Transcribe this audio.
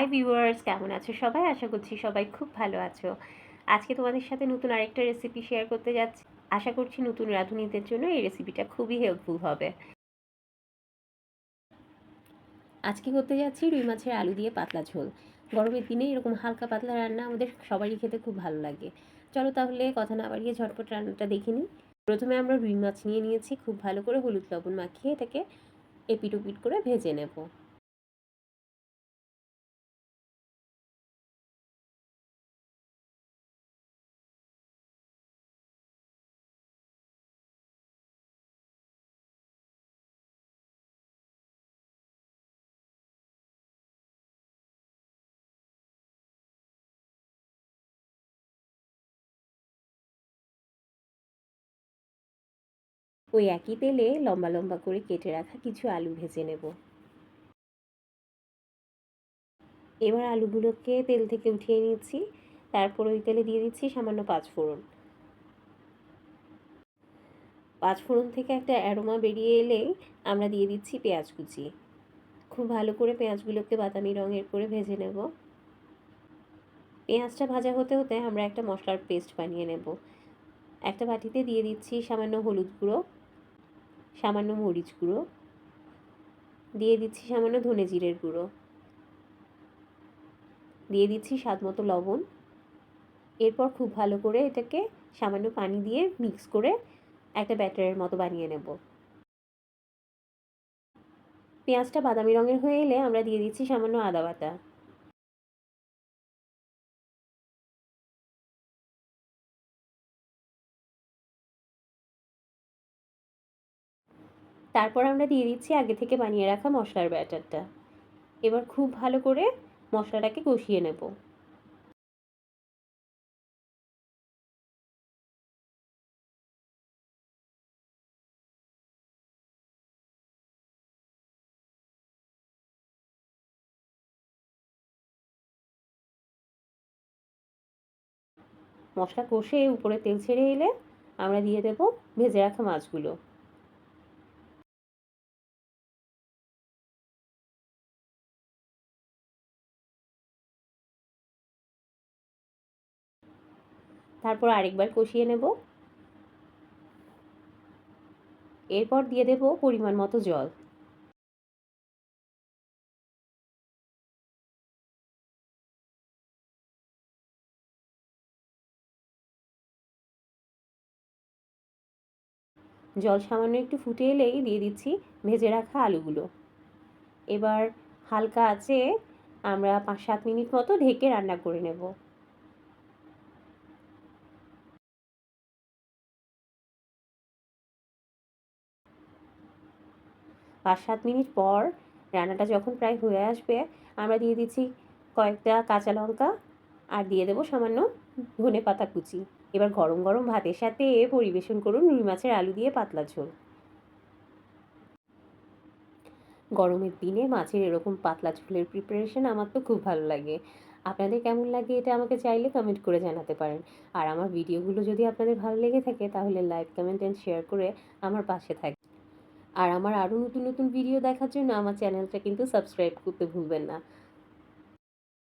Hi viewers, কেমন আছো সবাই? আশা করছি সবাই খুব ভালো আছো। আজকে তোমাদের সাথে নতুন আরেকটা রেসিপি শেয়ার করতে যাচ্ছি। আশা করছি নতুন রাঁধুনিদের জন্য এই রেসিপিটা খুবই হেল্পফুল হবে। আজকে করতে যাচ্ছি রুই মাছের আলু দিয়ে পাতলা ঝোল। গরমের দিনে এরকম হালকা পাতলা রান্না আমাদের সবারই খেতে খুব ভালো লাগে। চলো তাহলে কথা না বাড়িয়ে ঝটপট রান্নাটা দেখে নিই। প্রথমে আমরা রুই মাছ নিয়েছি, খুব ভালো করে হলুদ লবণ মাখিয়ে এটাকে এপিট ওপিট করে ভেজে নেব। ওই একই তেলে লম্বা লম্বা করে কেটে রাখা কিছু আলু ভেজে নেব। এবার আলুগুলোকে তেল থেকে উঠিয়ে নিচ্ছি। তারপর ওই তেলে দিয়ে দিচ্ছি সামান্য পাঁচফোড়ন। পাঁচফোড়ন থেকে একটা অ্যারোমা বেরিয়ে এলেই আমরা দিয়ে দিচ্ছি পেঁয়াজ কুচি। খুব ভালো করে পেঁয়াজগুলোকে বাদামি রঙের করে ভেজে নেব। পেঁয়াজটা ভাজা হতে হতে আমরা একটা মশলার পেস্ট বানিয়ে নেব। একটা বাটিতে দিয়ে দিচ্ছি সামান্য হলুদ গুঁড়ো, সামান্য মরিচ গুঁড়ো, দিয়ে দিচ্ছি সামান্য ধনে জিরের গুঁড়ো, দিয়ে দিচ্ছি স্বাদ মতো লবণ। এরপর খুব ভালো করে এটাকে সামান্য পানি দিয়ে মিক্স করে একটা ব্যাটারের মতো বানিয়ে নেব। পেঁয়াজটা বাদামি রঙের হয়ে এলে আমরা দিয়ে দিচ্ছি সামান্য আদা বাটা। তারপর আমরা দিয়ে দিচ্ছি আগে থেকে বানিয়ে রাখা মশলার ব্যাটারটা। এবার খুব ভালো করে মশলাটাকে কষিয়ে নেব। মশলা কষে উপরে তেল ছেড়ে এলে আমরা দিয়ে দেব ভেজে রাখা মাছগুলো। তারপর আরেকবার কষিয়ে নেব। এরপর দিয়ে দেব পরিমাণ মতো জল। জল সামান্য একটু ফুটে এলেই দিয়ে দিচ্ছি ভেজে রাখা আলুগুলো। এবার হালকা আঁচে আমরা 5-7 মিনিট মতো ঢেকে রান্না করে নেব। 5-7 মিনিট পর রান্নাটা যখন প্রায় হয়ে আসবে আমরা দিয়ে দিচ্ছি কয়েকটা কাঁচা লঙ্কা আর দিয়ে দেবো সামান্য ধনেপাতা কুচি। এবার গরম গরম ভাতের সাথে পরিবেশন করুন রুই মাছের আলু দিয়ে পাতলা ঝোল। গরমের দিনে মাছের এরকম পাতলা ঝোলের প্রিপারেশন আমার তো খুব ভালো লাগে। আপনাদের কেমন লাগে এটা আমাকে চাইলে কমেন্ট করে জানাতে পারেন। আর আমার ভিডিওগুলো যদি আপনাদের ভালো লেগে থাকে তাহলে লাইক, কমেন্ট অ্যান্ড শেয়ার করে আমার পাশে থাকবেন। আর আমার আরও নতুন নতুন ভিডিও দেখার জন্য আমার চ্যানেলটা কিন্তু সাবস্ক্রাইব করতে ভুলবেন না।